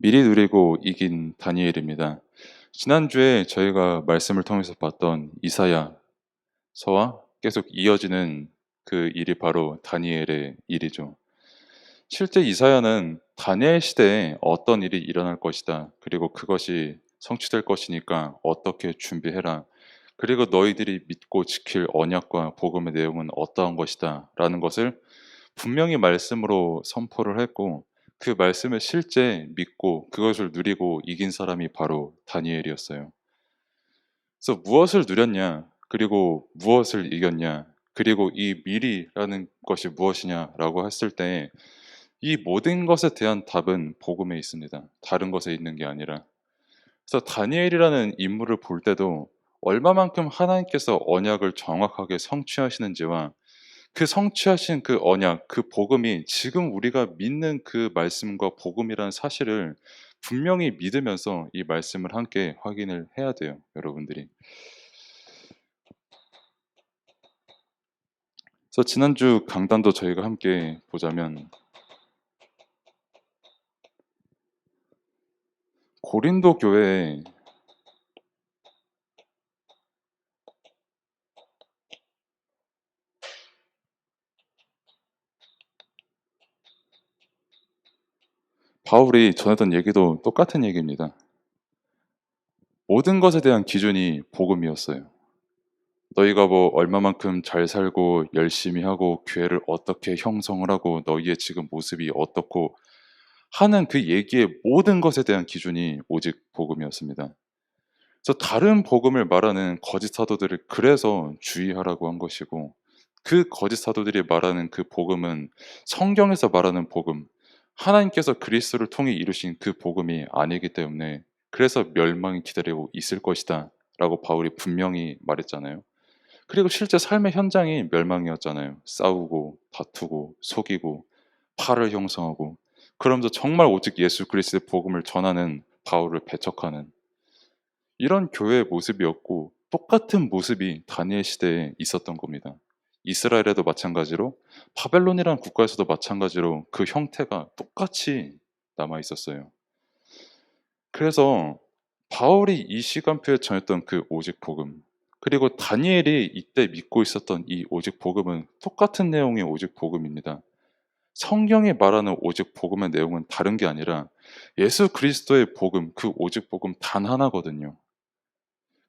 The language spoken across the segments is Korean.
미리 누리고 이긴 다니엘입니다. 지난주에 저희가 말씀을 통해서 봤던 이사야서와 계속 이어지는 그 일이 바로 다니엘의 일이죠. 실제 이사야는 다니엘 시대에 어떤 일이 일어날 것이다. 그리고 그것이 성취될 것이니까 어떻게 준비해라. 그리고 너희들이 믿고 지킬 언약과 복음의 내용은 어떠한 것이다. 라는 것을 분명히 말씀으로 선포를 했고 그 말씀을 실제 믿고 그것을 누리고 이긴 사람이 바로 다니엘이었어요. 그래서 무엇을 누렸냐, 그리고 무엇을 이겼냐, 그리고 이 미리라는 것이 무엇이냐라고 했을 때 이 모든 것에 대한 답은 복음에 있습니다. 다른 것에 있는 게 아니라. 그래서 다니엘이라는 인물을 볼 때도 얼마만큼 하나님께서 언약을 정확하게 성취하시는지와 그 성취하신 그 언약, 그 복음이 지금 우리가 믿는 그 말씀과 복음이라는 사실을 분명히 믿으면서 이 말씀을 함께 확인을 해야 돼요, 여러분들이. 그래서 지난주 강단도 저희가 함께 보자면 고린도 교회에 바울이 전했던 얘기도 똑같은 얘기입니다. 모든 것에 대한 기준이 복음이었어요. 너희가 뭐 얼마만큼 잘 살고 열심히 하고 교회를 어떻게 형성을 하고 너희의 지금 모습이 어떻고 하는 그 얘기의 모든 것에 대한 기준이 오직 복음이었습니다. 그래서 다른 복음을 말하는 거짓 사도들을 그래서 주의하라고 한 것이고 그 거짓 사도들이 말하는 그 복음은 성경에서 말하는 복음, 하나님께서 그리스도를 통해 이루신 그 복음이 아니기 때문에 그래서 멸망이 기다리고 있을 것이다 라고 바울이 분명히 말했잖아요. 그리고 실제 삶의 현장이 멸망이었잖아요. 싸우고 다투고 속이고 팔을 형성하고 그러면서 정말 오직 예수 그리스도의 복음을 전하는 바울을 배척하는 이런 교회의 모습이었고 똑같은 모습이 다니엘 시대에 있었던 겁니다. 이스라엘에도 마찬가지로 바벨론이라는 국가에서도 마찬가지로 그 형태가 똑같이 남아 있었어요. 그래서 바울이 이 시간표에 전했던 그 오직 복음, 그리고 다니엘이 이때 믿고 있었던 이 오직 복음은 똑같은 내용의 오직 복음입니다. 성경이 말하는 오직 복음의 내용은 다른 게 아니라 예수 그리스도의 복음, 그 오직 복음 단 하나거든요.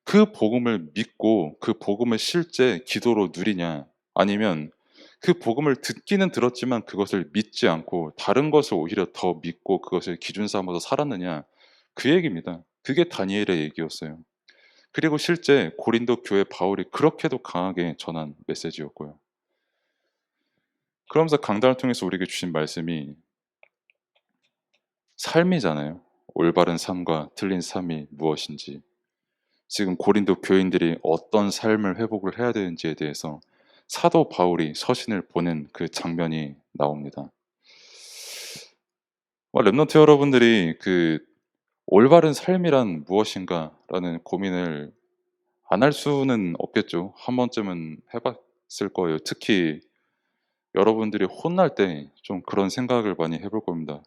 그 복음을 믿고 그 복음을 실제 기도로 누리냐, 아니면 그 복음을 듣기는 들었지만 그것을 믿지 않고 다른 것을 오히려 더 믿고 그것을 기준 삼아서 살았느냐, 그 얘기입니다. 그게 다니엘의 얘기였어요. 그리고 실제 고린도 교회 바울이 그렇게도 강하게 전한 메시지였고요. 그러면서 강단을 통해서 우리에게 주신 말씀이 삶이잖아요. 올바른 삶과 틀린 삶이 무엇인지, 지금 고린도 교인들이 어떤 삶을 회복을 해야 되는지에 대해서 사도 바울이 서신을 보낸 그 장면이 나옵니다. 랩넌트 여러분들이 그 올바른 삶이란 무엇인가라는 고민을 안 할 수는 없겠죠. 한 번쯤은 해봤을 거예요. 특히 여러분들이 혼날 때 좀 그런 생각을 많이 해볼 겁니다.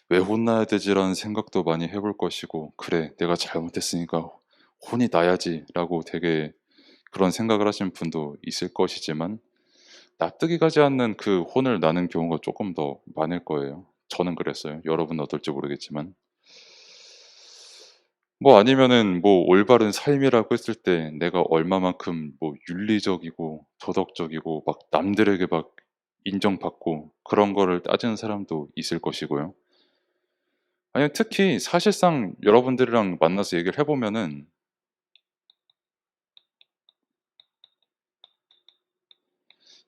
왜 혼나야 되지라는 생각도 많이 해볼 것이고, 그래, 내가 잘못했으니까 혼이 나야지라고 되게 그런 생각을 하시는 분도 있을 것이지만 납득이 가지 않는 그 혼을 나는 경우가 조금 더 많을 거예요. 저는 그랬어요. 여러분은 어떨지 모르겠지만. 뭐 아니면은 뭐 올바른 삶이라고 했을 때 내가 얼마만큼 뭐 윤리적이고 도덕적이고 막 남들에게 막 인정받고 그런 거를 따지는 사람도 있을 것이고요. 아니면 특히 사실상 여러분들이랑 만나서 얘기를 해보면은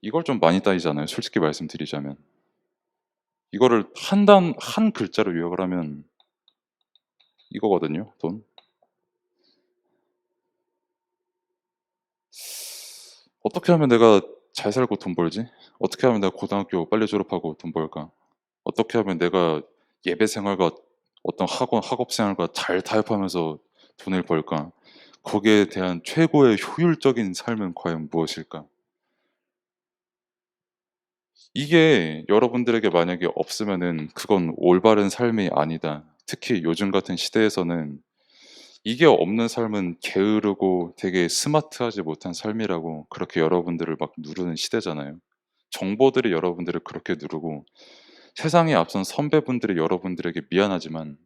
이걸 좀 많이 따지잖아요. 솔직히 말씀드리자면. 이거를 한 글자로 요약을 하면 이거거든요. 돈. 어떻게 하면 내가 잘 살고 돈 벌지? 어떻게 하면 내가 고등학교 빨리 졸업하고 돈 벌까? 어떻게 하면 내가 예배 생활과 어떤 학업 생활과 잘 타협하면서 돈을 벌까? 거기에 대한 최고의 효율적인 삶은 과연 무엇일까? 이게 여러분들에게 만약에 없으면은 그건 올바른 삶이 아니다. 특히 요즘 같은 시대에서는 이게 없는 삶은 게으르고 되게 스마트하지 못한 삶이라고 그렇게 여러분들을 막 누르는 시대잖아요. 정보들이 여러분들을 그렇게 누르고 세상에 앞선 선배분들이 여러분들에게 미안하지만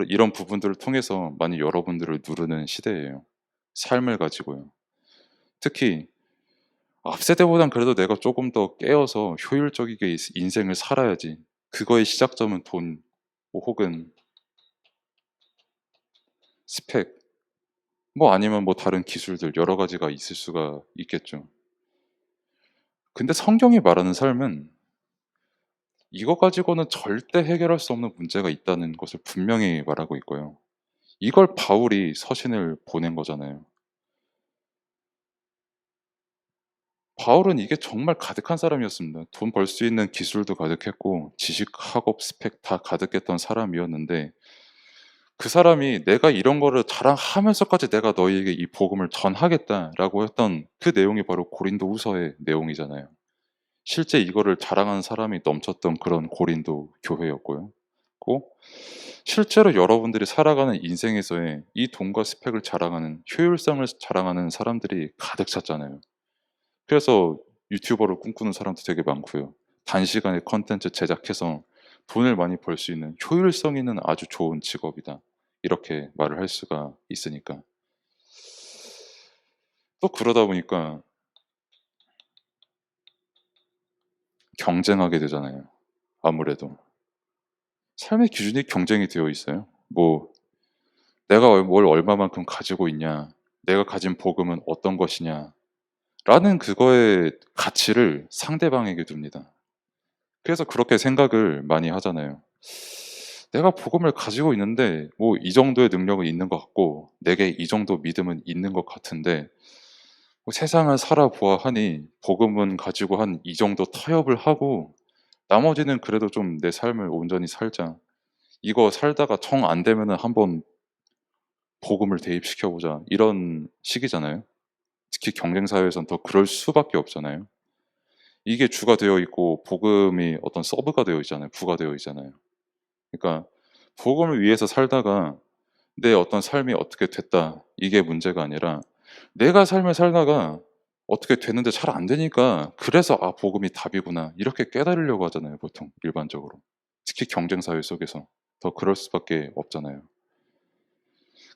이런 부분들을 통해서 많이 여러분들을 누르는 시대예요. 삶을 가지고요. 특히 앞 세대보단 그래도 내가 조금 더 깨어서 효율적이게 인생을 살아야지. 그거의 시작점은 돈, 뭐 혹은 스펙, 뭐 아니면 뭐 다른 기술들 여러 가지가 있을 수가 있겠죠. 근데 성경이 말하는 삶은 이거 가지고는 절대 해결할 수 없는 문제가 있다는 것을 분명히 말하고 있고요. 이걸 바울이 서신을 보낸 거잖아요. 바울은 이게 정말 가득한 사람이었습니다. 돈 벌 수 있는 기술도 가득했고 지식, 학업, 스펙 다 가득했던 사람이었는데 그 사람이 "내가 이런 거를 자랑하면서까지 내가 너희에게 이 복음을 전하겠다."라고 했던 그 내용이 바로 고린도후서의 내용이잖아요. 실제 이거를 자랑하는 사람이 넘쳤던 그런 고린도 교회였고요. 고 실제로 여러분들이 살아가는 인생에서의 이 돈과 스펙을 자랑하는 효율성을 자랑하는 사람들이 가득 찼잖아요. 그래서 유튜버를 꿈꾸는 사람도 되게 많고요. 단시간에 콘텐츠 제작해서 돈을 많이 벌 수 있는 효율성 있는 아주 좋은 직업이다. 이렇게 말을 할 수가 있으니까. 또 그러다 보니까 경쟁하게 되잖아요. 아무래도. 삶의 기준이 경쟁이 되어 있어요. 뭐 내가 뭘 얼마만큼 가지고 있냐, 내가 가진 복음은 어떤 것이냐, 라는 그거의 가치를 상대방에게 둡니다. 그래서 그렇게 생각을 많이 하잖아요. 내가 복음을 가지고 있는데 뭐 이 정도의 능력은 있는 것 같고 내게 이 정도 믿음은 있는 것 같은데 뭐 세상을 살아보아 하니 복음은 가지고 한 이 정도 타협을 하고 나머지는 그래도 좀 내 삶을 온전히 살자. 이거 살다가 정 안 되면은 한번 복음을 대입시켜 보자. 이런 식이잖아요. 특히 경쟁 사회에선 더 그럴 수밖에 없잖아요. 이게 주가 되어 있고 복음이 어떤 서브가 되어 있잖아요. 부가 되어 있잖아요. 그러니까 복음을 위해서 살다가 내 어떤 삶이 어떻게 됐다. 이게 문제가 아니라 내가 삶을 살다가 어떻게 됐는데 잘 안 되니까 그래서 '아 복음이 답이구나.' 이렇게 깨달으려고 하잖아요 보통 일반적으로. 특히 경쟁 사회 속에서. 더 그럴 수밖에 없잖아요.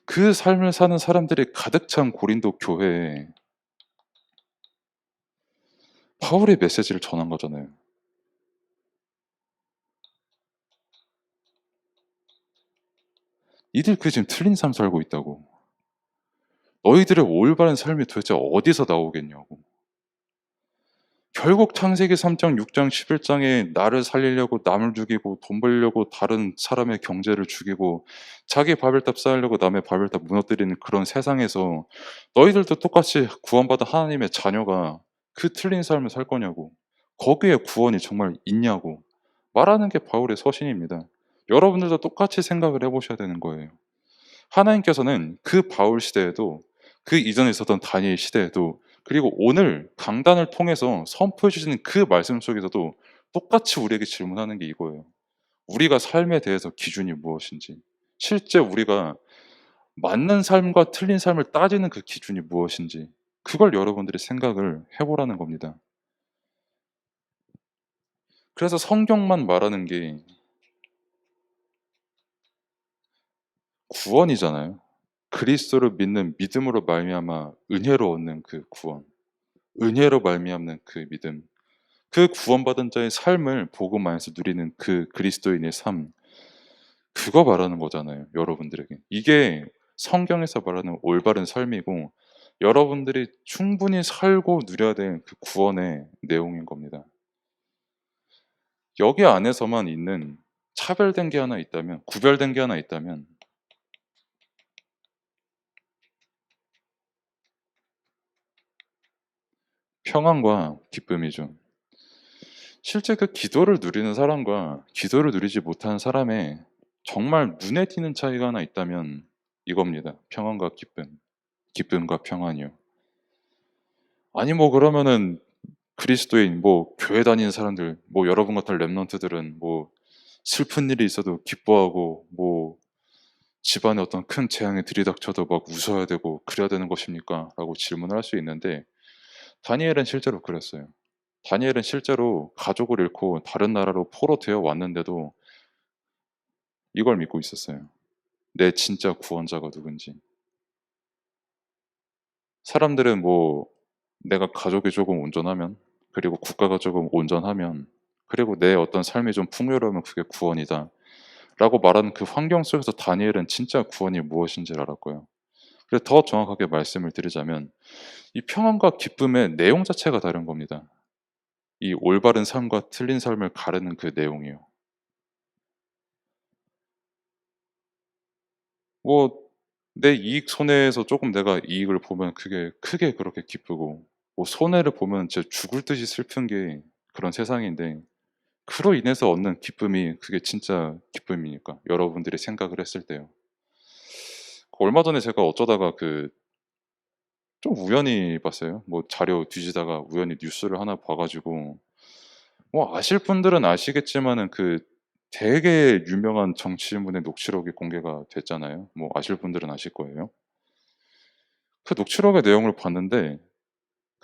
그 삶을 사는 사람들이 가득 찬 고린도 교회에 바울의 메시지를 전한 거잖아요. "니들 그 지금 틀린 삶 살고 있다."고. "너희들의 올바른 삶이 도대체 어디서 나오겠냐."고. 결국 창세기 3 장, 6 장, 11 장에 나를 살리려고 남을 죽이고 돈 벌려고 다른 사람의 경제를 죽이고 자기 바벨탑 쌓으려고 남의 바벨탑 무너뜨리는 그런 세상에서 너희들도 똑같이 구원받은 하나님의 자녀가 그 틀린 삶을 살 거냐고. 거기에 구원이 정말 있냐고. 말하는 게 바울의 서신입니다. 여러분들도 똑같이 생각을 해 보셔야 되는 거예요. 하나님께서는 그 바울 시대에도 그 이전에 있었던 다니엘 시대에도 그리고 오늘 강단을 통해서 선포해 주시는 그 말씀 속에서도 똑같이 우리에게 질문하는 게 이거예요. 우리가 삶에 대해서 기준이 무엇인지, 실제 우리가 맞는 삶과 틀린 삶을 따지는 그 기준이 무엇인지, 그걸 여러분들이 생각을 해보라는 겁니다. 그래서 성경만 말하는 게 구원이잖아요. 그리스도를 믿는 믿음으로 말미암아 은혜로 얻는 그 구원, 은혜로 말미암는 그 믿음, 그 구원받은 자의 삶을 복음 안에서 누리는 그 그리스도인의 삶, 그거 말하는 거잖아요, 여러분들에게. 이게 성경에서 말하는 올바른 삶이고 여러분들이 충분히 살고 누려야 될 그 구원의 내용인 겁니다. 여기 안에서만 있는 차별된 게 하나 있다면, 구별된 게 하나 있다면 평안과 기쁨이죠. 실제 그 기도를 누리는 사람과 기도를 누리지 못하는 사람의 정말 눈에 띄는 차이가 하나 있다면 이겁니다. 평안과 기쁨. 기쁨과 평안이요. 아니 뭐 그러면은 그리스도인, 뭐 교회 다니는 사람들, 뭐 여러분 같은 렘넌트들은 뭐 슬픈 일이 있어도 기뻐하고, 뭐 집안에 어떤 큰 재앙이 들이닥쳐도 막 웃어야 되고 그래야 되는 것입니까? 라고 질문을 할 수 있는데, 다니엘은 실제로 그랬어요. 다니엘은 실제로 가족을 잃고 다른 나라로 포로되어 왔는데도 이걸 믿고 있었어요. 내 진짜 구원자가 누군지. 사람들은 뭐 내가 가족이 조금 온전하면, 그리고 국가가 조금 온전하면, 그리고 내 어떤 삶이 좀 풍요로우면 그게 구원이다 라고 말하는 그 환경 속에서 다니엘은 진짜 구원이 무엇인지를 알았고요. 그래서 더 정확하게 말씀을 드리자면, 이 평안과 기쁨의 내용 자체가 다른 겁니다. 이 올바른 삶과 틀린 삶을 가르는 그 내용이요. 뭐 내 이익 손해에서 조금 내가 이익을 보면 그게 크게 그렇게 기쁘고, 뭐 손해를 보면 진짜 죽을 듯이 슬픈 게 그런 세상인데, 그로 인해서 얻는 기쁨이 그게 진짜 기쁨이니까, 여러분들이 생각을 했을 때요. 얼마 전에 제가 어쩌다가 좀 우연히 봤어요. 뭐 자료 뒤지다가 우연히 뉴스를 하나 봐가지고, 뭐 아실 분들은 아시겠지만은 되게 유명한 정치인분의 녹취록이 공개가 됐잖아요. 뭐 아실 분들은 아실 거예요. 그 녹취록의 내용을 봤는데,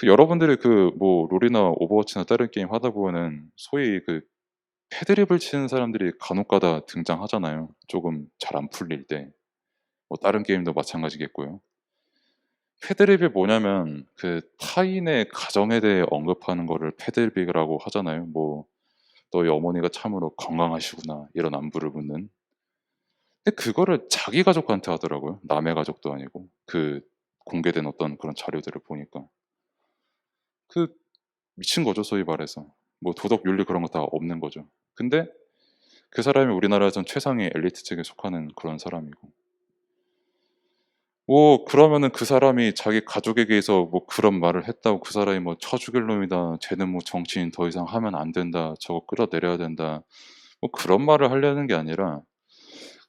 여러분들이 뭐 롤이나 오버워치나 다른 게임 하다 보면은 소위 패드립을 치는 사람들이 간혹가다 등장하잖아요. 조금 잘 안 풀릴 때. 뭐 다른 게임도 마찬가지겠고요. 패드립이 뭐냐면 타인의 가정에 대해 언급하는 거를 패드립이라고 하잖아요. 뭐 너희 어머니가 참으로 건강하시구나 이런 안부를 묻는. 근데 그거를 자기 가족한테 하더라고요. 남의 가족도 아니고. 공개된 어떤 그런 자료들을 보니까 그 미친 거죠, 소위 말해서. 뭐 도덕 윤리 그런 거 다 없는 거죠. 근데 그 사람이 우리나라에선 최상의 엘리트층에 속하는 그런 사람이고, 뭐 그러면은 그 사람이 자기 가족에게서 뭐 그런 말을 했다고 그 사람이 뭐 쳐 죽일 놈이다, 쟤는 뭐 정치인 더 이상 하면 안 된다, 저거 끌어내려야 된다, 뭐 그런 말을 하려는 게 아니라,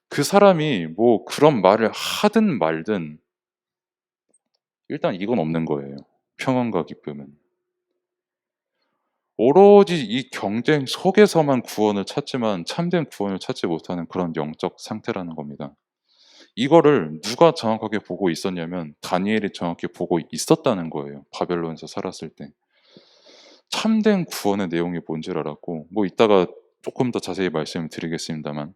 그 사람이 뭐 그런 말을 하든 말든 일단 이건 없는 거예요. 평안과 기쁨은. 오로지 이 경쟁 속에서만 구원을 찾지만 참된 구원을 찾지 못하는 그런 영적 상태라는 겁니다. 이거를 누가 정확하게 보고 있었냐면 다니엘이 정확히 보고 있었다는 거예요. 바벨론에서 살았을 때. 참된 구원의 내용이 뭔지를 알았고, 뭐 이따가 조금 더 자세히 말씀드리겠습니다만,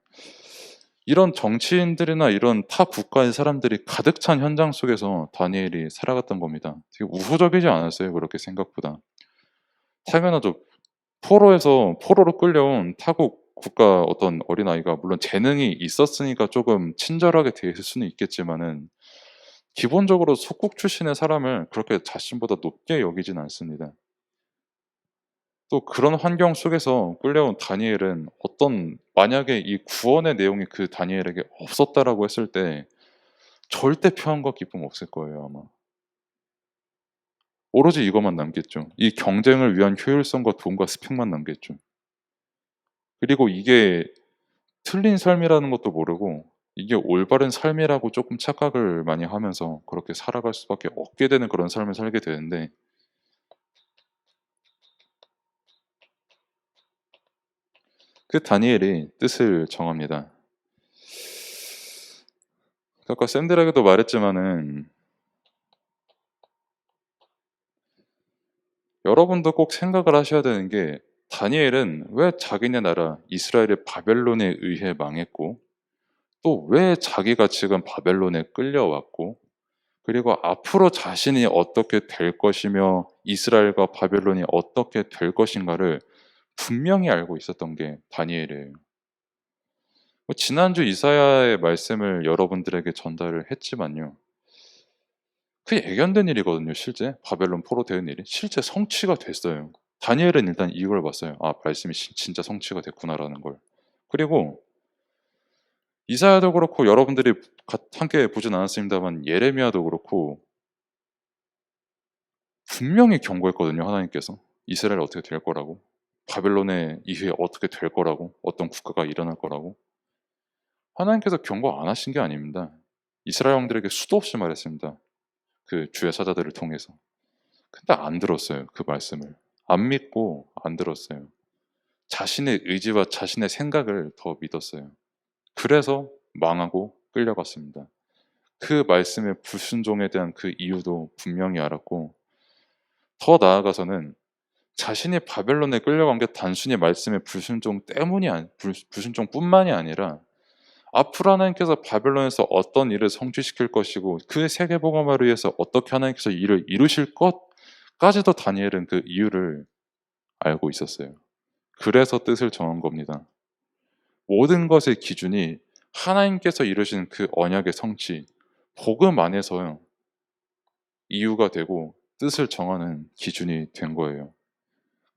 이런 정치인들이나 이런 타 국가의 사람들이 가득 찬 현장 속에서 다니엘이 살아갔던 겁니다. 되게 우호적이지 않았어요, 그렇게 생각보다. 당연하죠. 포로로 끌려온 타국 국가 어떤 어린아이가 물론 재능이 있었으니까 조금 친절하게 대했을 수는 있겠지만은, 기본적으로 속국 출신의 사람을 그렇게 자신보다 높게 여기진 않습니다. 또 그런 환경 속에서 끌려온 다니엘은 만약에 이 구원의 내용이 그 다니엘에게 없었다라고 했을 때 절대 평안과 기쁨 없을 거예요, 아마. 오로지 이것만 남겠죠. 이 경쟁을 위한 효율성과 돈과 스펙만 남겠죠. 그리고 이게 틀린 삶이라는 것도 모르고 이게 올바른 삶이라고 조금 착각을 많이 하면서 그렇게 살아갈 수밖에 없게 되는 그런 삶을 살게 되는데, 그 다니엘이 뜻을 정합니다. 아까 샌들에게도 말했지만은, 여러분도 꼭 생각을 하셔야 되는 게, 다니엘은 왜 자기네 나라 이스라엘의 바벨론에 의해 망했고, 또 왜 자기가 지금 바벨론에 끌려왔고, 그리고 앞으로 자신이 어떻게 될 것이며 이스라엘과 바벨론이 어떻게 될 것인가를 분명히 알고 있었던 게 다니엘이에요. 뭐 지난주 이사야의 말씀을 여러분들에게 전달을 했지만요. 예견된 일이거든요, 실제. 바벨론 포로되는 일이. 실제 성취가 됐어요. 다니엘은 일단 이걸 봤어요. 아, 말씀이 진짜 성취가 됐구나라는 걸. 그리고 이사야도 그렇고 여러분들이 함께 보진 않았습니다만 예레미야도 그렇고 분명히 경고했거든요, 하나님께서. 이스라엘 어떻게 될 거라고. 바벨론의 이후에 어떻게 될 거라고. 어떤 국가가 일어날 거라고. 하나님께서 경고 안 하신 게 아닙니다. 이스라엘 왕들에게 수도 없이 말했습니다. 주의 사자들을 통해서. 근데 안 들었어요, 그 말씀을. 안 믿고 안 들었어요. 자신의 의지와 자신의 생각을 더 믿었어요. 그래서 망하고 끌려갔습니다. 그 말씀의 불순종에 대한 그 이유도 분명히 알았고, 더 나아가서는 자신이 바벨론에 끌려간 게 단순히 말씀의 불순종 때문이 불순종뿐만이 아니라 앞으로 하나님께서 바벨론에서 어떤 일을 성취시킬 것이고 그 세계복음화를 위해서 어떻게 하나님께서 일을 이루실 것까지도 다니엘은 그 이유를 알고 있었어요. 그래서 뜻을 정한 겁니다. 모든 것의 기준이 하나님께서 이루신 그 언약의 성취, 복음 안에서 이유가 되고 뜻을 정하는 기준이 된 거예요.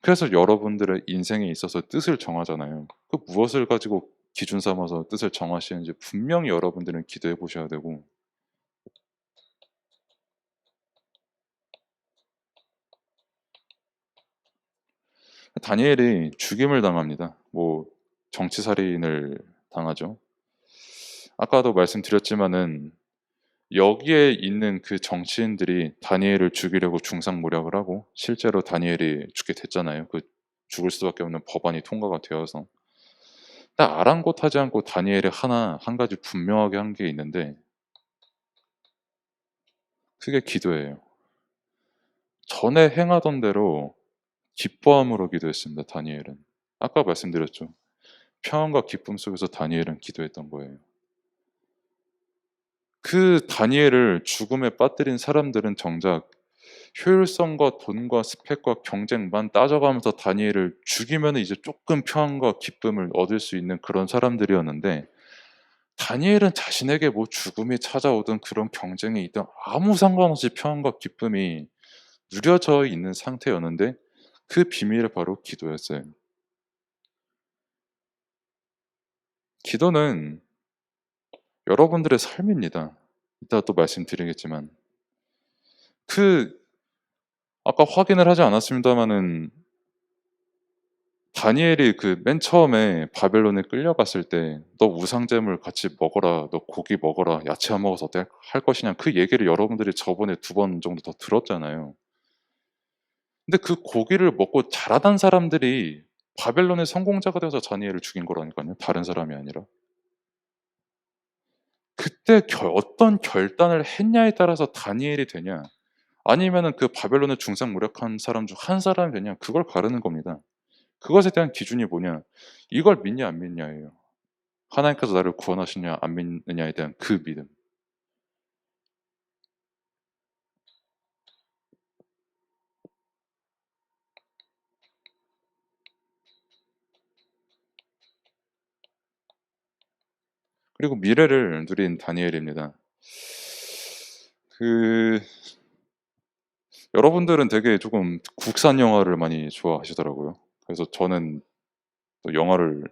그래서 여러분들의 인생에 있어서 뜻을 정하잖아요. 그 무엇을 가지고 기준 삼아서 뜻을 정하시는지 분명히 여러분들은 기도해 보셔야 되고, 다니엘이 죽임을 당합니다. 뭐 정치 살인을 당하죠. 아까도 말씀드렸지만은 여기에 있는 그 정치인들이 다니엘을 죽이려고 중상모략을 하고 실제로 다니엘이 죽게 됐잖아요. 그 죽을 수밖에 없는 법안이 통과가 되어서. 딱 아랑곳하지 않고 다니엘이 한 가지 분명하게 한 게 있는데 그게 기도예요. 전에 행하던 대로 기뻐함으로 기도했습니다. 다니엘은. 아까 말씀드렸죠. 평안과 기쁨 속에서 다니엘은 기도했던 거예요. 그 다니엘을 죽음에 빠뜨린 사람들은 정작 효율성과 돈과 스펙과 경쟁만 따져가면서 다니엘을 죽이면 이제 조금 평안과 기쁨을 얻을 수 있는 그런 사람들이었는데, 다니엘은 자신에게 뭐 죽음이 찾아오든 그런 경쟁이 있든 아무 상관없이 평안과 기쁨이 누려져 있는 상태였는데 그 비밀이 바로 기도였어요. 기도는 여러분들의 삶입니다. 이따 또 말씀드리겠지만 그 아까 확인을 하지 않았습니다마는 다니엘이 그 맨 처음에 바벨론에 끌려갔을 때 너 우상제물 같이 먹어라, 너 고기 먹어라, 야채 안 먹어서 어떻게 할 것이냐 그 얘기를 여러분들이 저번에 2번 정도 더 들었잖아요. 근데 그 고기를 먹고 자라난 사람들이 바벨론의 성공자가 되어서 다니엘을 죽인 거라니까요. 다른 사람이 아니라. 그때 어떤 결단을 했냐에 따라서 다니엘이 되냐 아니면은 그 바벨론의 중상모략한 사람 중 한 사람이 되냐 그걸 가르는 겁니다. 그것에 대한 기준이 뭐냐? 이걸 믿냐 안 믿냐예요. 하나님께서 나를 구원하시냐 안 믿느냐에 대한 그 믿음. 그리고 미래를 누린 다니엘입니다. 그 여러분들은 되게 조금 국산 영화를 많이 좋아하시더라고요. 그래서 저는 또 영화를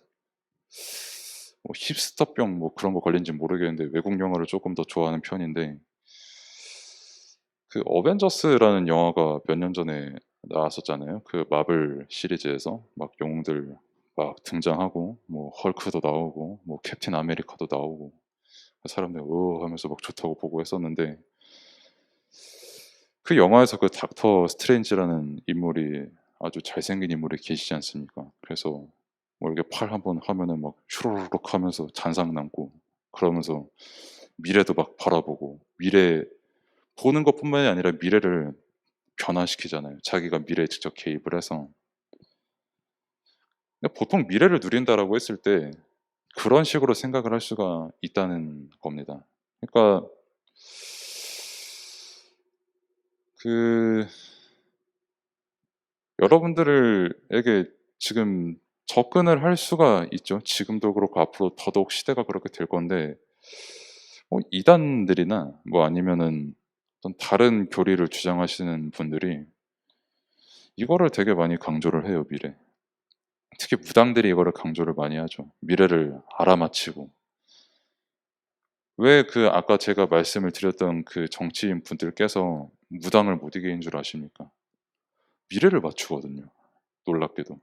뭐 힙스터병 뭐 그런 거 걸린지 모르겠는데 외국 영화를 조금 더 좋아하는 편인데, 그 어벤져스라는 영화가 몇 년 전에 나왔었잖아요. 그 마블 시리즈에서 막 영웅들 막 등장하고 뭐 헐크도 나오고 뭐 캡틴 아메리카도 나오고 사람들 오 하면서 막 좋다고 보고 했었는데, 그 영화에서 그 닥터 스트레인지라는 인물이 아주 잘생긴 인물이 계시지 않습니까? 그래서 뭐 이렇게 팔 한번 하면은 막 슈루룩 하면서 잔상 남고 그러면서 미래도 막 바라보고 미래 보는 것뿐만이 아니라 미래를 변화시키잖아요. 자기가 미래에 직접 개입을 해서. 근데 보통 미래를 누린다라고 했을 때 그런 식으로 생각을 할 수가 있다는 겁니다. 그러니까 그 여러분들에게 지금 접근을 할 수가 있죠. 지금도 그렇고 앞으로 더더욱 시대가 그렇게 될 건데 이단들이나 뭐 아니면은 어떤 다른 교리를 주장하시는 분들이 이거를 되게 많이 강조를 해요, 미래. 특히 무당들이 이거를 강조를 많이 하죠. 미래를 알아맞히고. 왜 그 아까 제가 말씀을 드렸던 그 정치인 분들께서 무당을 못 이긴 줄 아십니까? 미래를 맞추거든요. 놀랍게도.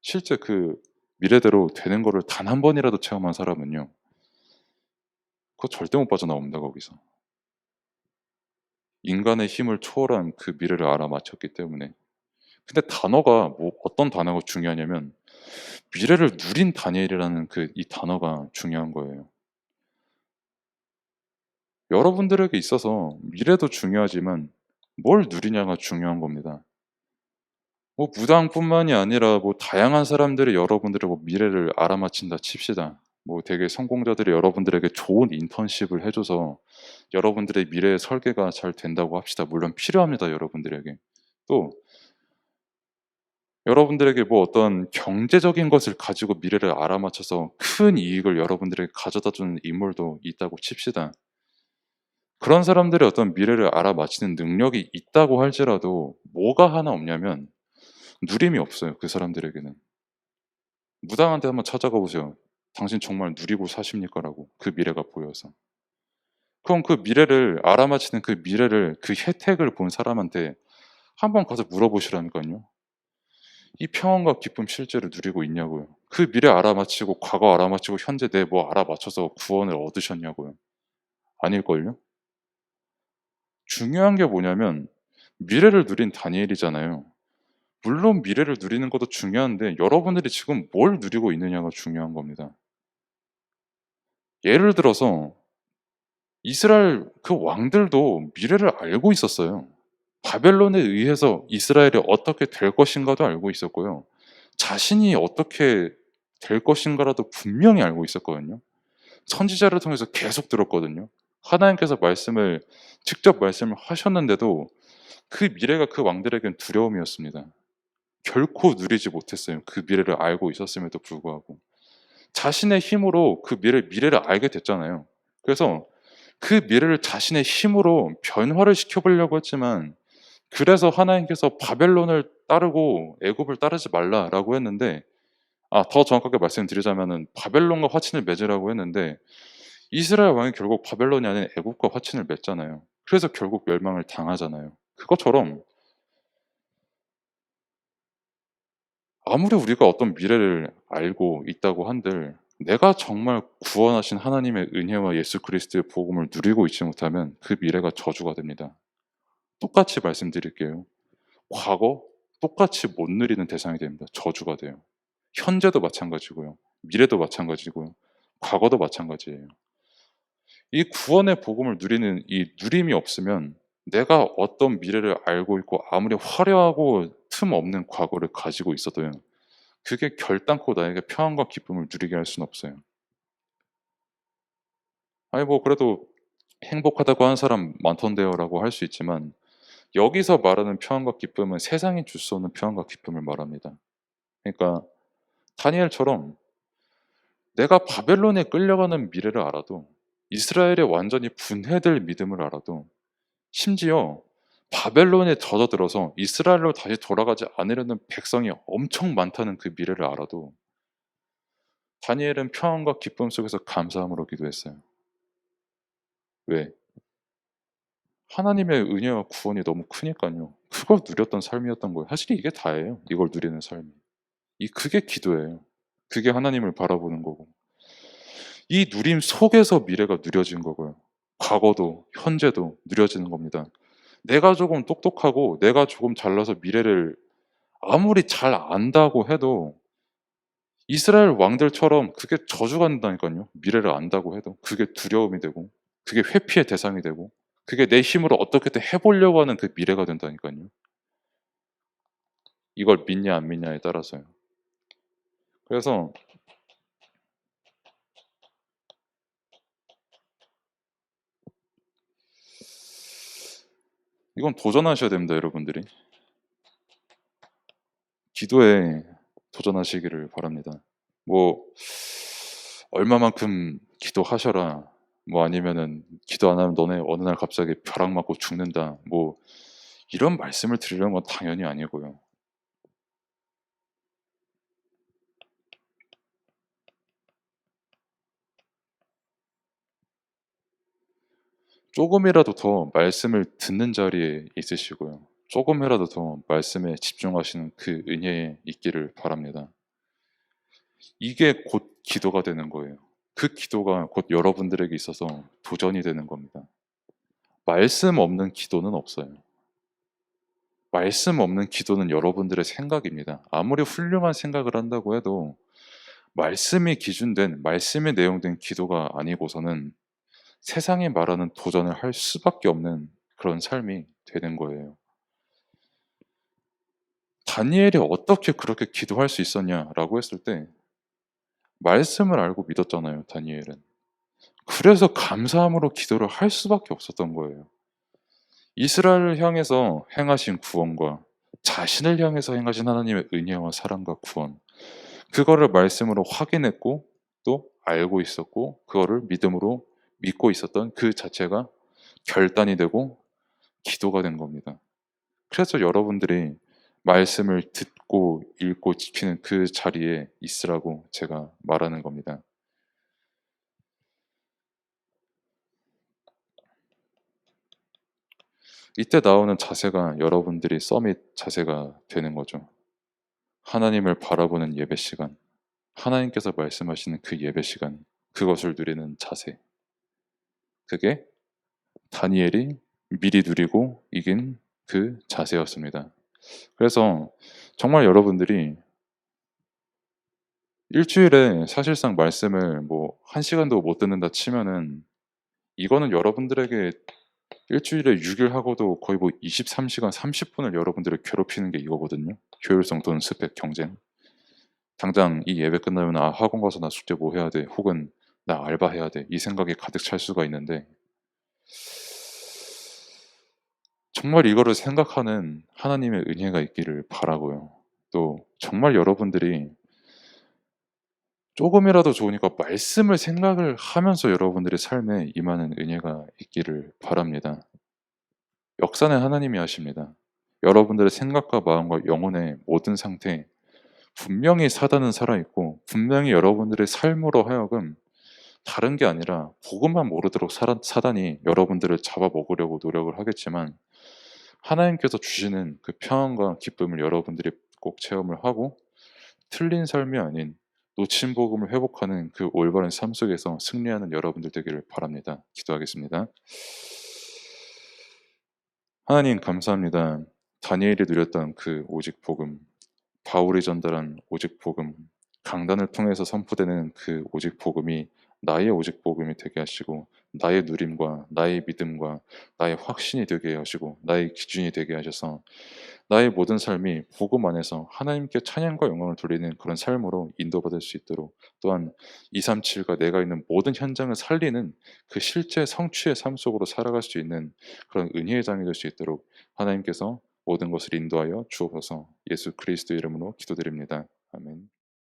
실제 그 미래대로 되는 거를 단 한 번이라도 체험한 사람은요. 그거 절대 못 빠져나옵니다, 거기서. 인간의 힘을 초월한 그 미래를 알아맞혔기 때문에. 근데 단어가 뭐 어떤 단어가 중요하냐면 미래를 누린 다니엘이라는 이 단어가 중요한 거예요. 여러분들에게 있어서 미래도 중요하지만 뭘 누리냐가 중요한 겁니다. 뭐 무당뿐만이 아니라 뭐 다양한 사람들이 여러분들의 뭐 미래를 알아맞힌다 칩시다. 뭐 되게 성공자들이 여러분들에게 좋은 인턴십을 해줘서 여러분들의 미래의 설계가 잘 된다고 합시다. 물론 필요합니다, 여러분들에게. 또 여러분들에게 뭐 어떤 경제적인 것을 가지고 미래를 알아맞혀서 큰 이익을 여러분들에게 가져다 주는 인물도 있다고 칩시다. 그런 사람들의 어떤 미래를 알아맞히는 능력이 있다고 할지라도 뭐가 하나 없냐면 누림이 없어요, 그 사람들에게는. 무당한테 한번 찾아가 보세요. 당신 정말 누리고 사십니까? 라고. 그 미래가 보여서. 그럼 그 미래를 알아맞히는 그 미래를, 그 혜택을 본 사람한테 한번 가서 물어보시라니까요. 이 평안과 기쁨 실제로 누리고 있냐고요. 그 미래 알아맞히고 과거 알아맞히고 현재 내 뭐 알아맞혀서 구원을 얻으셨냐고요. 아닐걸요? 중요한 게 뭐냐면 미래를 누린 다니엘이잖아요. 물론 미래를 누리는 것도 중요한데 여러분들이 지금 뭘 누리고 있느냐가 중요한 겁니다. 예를 들어서 이스라엘 그 왕들도 미래를 알고 있었어요. 바벨론에 의해서 이스라엘이 어떻게 될 것인가도 알고 있었고요. 자신이 어떻게 될 것인가라도 분명히 알고 있었거든요. 선지자를 통해서 계속 들었거든요. 하나님께서 직접 말씀을 하셨는데도 그 미래가 그 왕들에겐 두려움이었습니다. 결코 누리지 못했어요. 그 미래를 알고 있었음에도 불구하고. 자신의 힘으로 그 미래를 알게 됐잖아요. 그래서 그 미래를 자신의 힘으로 변화를 시켜보려고 했지만 그래서 하나님께서 바벨론을 따르고 애굽을 따르지 말라라고 했는데 더 정확하게 말씀드리자면은 바벨론과 화친을 맺으라고 했는데 이스라엘 왕이 결국 바벨론이 아닌 애굽과 화친을 맺잖아요. 그래서 결국 멸망을 당하잖아요. 그것처럼 아무리 우리가 어떤 미래를 알고 있다고 한들 내가 정말 구원하신 하나님의 은혜와 예수 그리스도의 복음을 누리고 있지 못하면 그 미래가 저주가 됩니다. 똑같이 말씀드릴게요. 과거 똑같이 못 누리는 대상이 됩니다. 저주가 돼요. 현재도 마찬가지고요. 미래도 마찬가지고요. 과거도 마찬가지예요. 이 구원의 복음을 누리는 이 누림이 없으면 내가 어떤 미래를 알고 있고 아무리 화려하고 틈 없는 과거를 가지고 있어도요. 그게 결단코 나에게 평안과 기쁨을 누리게 할 수는 없어요. 아니 뭐 그래도 행복하다고 하는 사람 많던데요라고 할 수 있지만 여기서 말하는 평안과 기쁨은 세상이 줄 수 없는 평안과 기쁨을 말합니다. 그러니까 다니엘처럼 내가 바벨론에 끌려가는 미래를 알아도 이스라엘에 완전히 분해될 믿음을 알아도 심지어 바벨론에 젖어들어서 이스라엘로 다시 돌아가지 않으려는 백성이 엄청 많다는 그 미래를 알아도 다니엘은 평안과 기쁨 속에서 감사함으로 기도했어요. 왜? 하나님의 은혜와 구원이 너무 크니까요. 그걸 누렸던 삶이었던 거예요. 사실 이게 다예요. 이걸 누리는 삶이. 그게 기도예요. 그게 하나님을 바라보는 거고. 이 누림 속에서 미래가 누려진 거고요. 과거도 현재도 누려지는 겁니다. 내가 조금 똑똑하고 내가 조금 잘나서 미래를 아무리 잘 안다고 해도 이스라엘 왕들처럼 그게 저주가 된다니까요. 미래를 안다고 해도 그게 두려움이 되고 그게 회피의 대상이 되고 그게 내 힘으로 어떻게든 해보려고 하는 그 미래가 된다니까요. 이걸 믿냐 안 믿냐에 따라서요. 그래서 이건 도전하셔야 됩니다, 여러분들이. 기도에 도전하시기를 바랍니다. 뭐 얼마만큼 기도하셔라. 뭐 아니면은 기도 안 하면 너네 어느 날 갑자기 벼락 맞고 죽는다. 뭐 이런 말씀을 드리려는 건 당연히 아니고요. 조금이라도 더 말씀을 듣는 자리에 있으시고요. 조금이라도 더 말씀에 집중하시는 그 은혜에 있기를 바랍니다. 이게 곧 기도가 되는 거예요. 그 기도가 곧 여러분들에게 있어서 도전이 되는 겁니다. 말씀 없는 기도는 없어요. 말씀 없는 기도는 여러분들의 생각입니다. 아무리 훌륭한 생각을 한다고 해도 말씀이 기준된, 말씀에 내용된 기도가 아니고서는 세상이 말하는 도전을 할 수밖에 없는 그런 삶이 되는 거예요. 다니엘이 어떻게 그렇게 기도할 수 있었냐라고 했을 때 말씀을 알고 믿었잖아요, 다니엘은. 그래서 감사함으로 기도를 할 수밖에 없었던 거예요. 이스라엘을 향해서 행하신 구원과 자신을 향해서 행하신 하나님의 은혜와 사랑과 구원, 그거를 말씀으로 확인했고 또 알고 있었고 그거를 믿음으로 믿고 있었던 그 자체가 결단이 되고 기도가 된 겁니다. 그래서 여러분들이 말씀을 듣고 읽고 지키는 그 자리에 있으라고 제가 말하는 겁니다. 이때 나오는 자세가 여러분들이 서밋 자세가 되는 거죠. 하나님을 바라보는 예배 시간, 하나님께서 말씀하시는 그 예배 시간, 그것을 누리는 자세. 그게 다니엘이 미리 누리고 이긴 그 자세였습니다. 그래서 정말 여러분들이 일주일에 사실상 말씀을 뭐 1시간도 못 듣는다 치면은 이거는 여러분들에게 일주일에 6일 하고도 거의 뭐 23시간 30분을 여러분들을 괴롭히는 게 이거거든요. 효율성 또는 스펙 경쟁. 당장 이 예배 끝나면 아 학원 가서 나 숙제 뭐 해야 돼 혹은 나 알바 해야 돼 이 생각이 가득 찰 수가 있는데 정말 이거를 생각하는 하나님의 은혜가 있기를 바라고요. 또 정말 여러분들이 조금이라도 좋으니까 말씀을 생각을 하면서 여러분들의 삶에 임하는 은혜가 있기를 바랍니다. 역사는 하나님이 하십니다. 여러분들의 생각과 마음과 영혼의 모든 상태에 분명히 사단은 살아있고 분명히 여러분들의 삶으로 하여금 다른 게 아니라 복음만 모르도록 사단이 여러분들을 잡아먹으려고 노력을 하겠지만 하나님께서 주시는 그 평안과 기쁨을 여러분들이 꼭 체험을 하고 틀린 삶이 아닌 놓친 복음을 회복하는 그 올바른 삶 속에서 승리하는 여러분들 되기를 바랍니다. 기도하겠습니다. 하나님 감사합니다. 다니엘이 누렸던 그 오직 복음, 바울이 전달한 오직 복음, 강단을 통해서 선포되는 그 오직 복음이 나의 오직 복음이 되게 하시고 나의 누림과 나의 믿음과 나의 확신이 되게 하시고 나의 기준이 되게 하셔서 나의 모든 삶이 복음 안에서 하나님께 찬양과 영광을 돌리는 그런 삶으로 인도받을 수 있도록 또한 237과 내가 있는 모든 현장을 살리는 그 실제 성취의 삶 속으로 살아갈 수 있는 그런 은혜의 장이 될 수 있도록 하나님께서 모든 것을 인도하여 주옵소서. 예수 그리스도 이름으로 기도드립니다. 아멘.